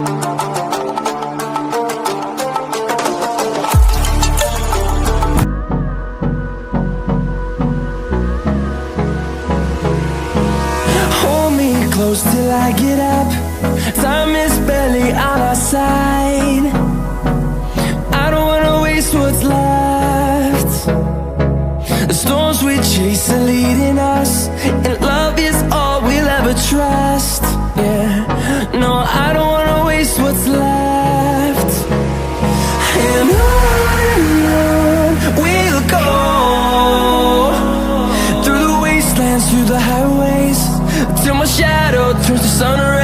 Hold me close till I get up. Time is barely on our side. I don't wanna waste what's left. The storms we chase are leading us, and love is all we'll ever trust. Yeah, no, I don't wanna waste what's left. And on we'll go, through the wastelands, through the highways, till my shadow turns to sun rays.